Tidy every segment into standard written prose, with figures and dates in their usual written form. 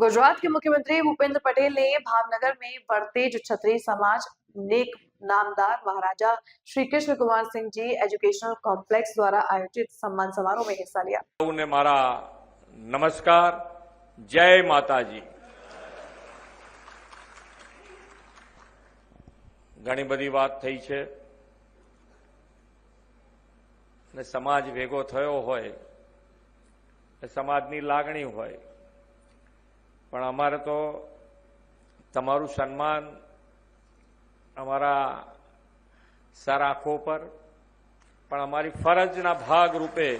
गुजरात के मुख्यमंत्री भूपेंद्र पटेल ने भावनगर में वर्तेज क्षत्रिय समाज नेक नामदार महाराजा श्री कृष्ण कुमार सिंह जी एजुकेशनल कॉम्प्लेक्स द्वारा आयोजित सम्मान समारोह में हिस्सा लिया। ने मारा नमस्कार, जय माताजी। घणी बधी बात थई छे ने समाज भेगो थयो होय, समाजनी लागणी होय, पण अमारे तो तमारू सन्मान अमारा सर आंखों पर, पण अमारी फरजना भाग रूपे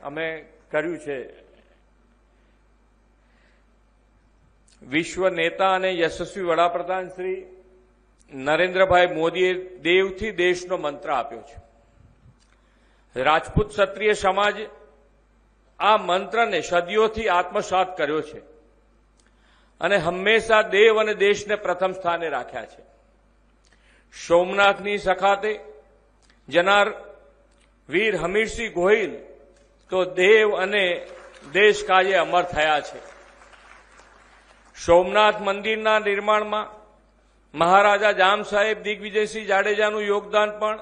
अमे कर्यु छे। विश्व नेता अने यशस्वी वडाप्रधान श्री नरेन्द्रभाई मोदीए देवथी देशनो मंत्र आप्यो छे। राजपूत क्षत्रिय समाज आ मंत्रने सदीओथी आत्मसात कर्यो छे अने हमेशा देव अने देशने प्रथम स्थाने राख्या छे। सोमनाथनी सखाते जनार वीर हमीरसिंह गोहिल तो देव अने देश काजे अमर थया छे। सोमनाथ मंदिरना निर्माणमां महाराजा जाम साहेब दिग्विजयसिंह जाडेजानुं योगदान पण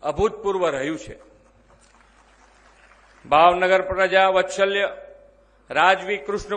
अभूतपूर्व रह्युं छे। भावनगर प्रजा वत्सल्य राजवी कृष्ण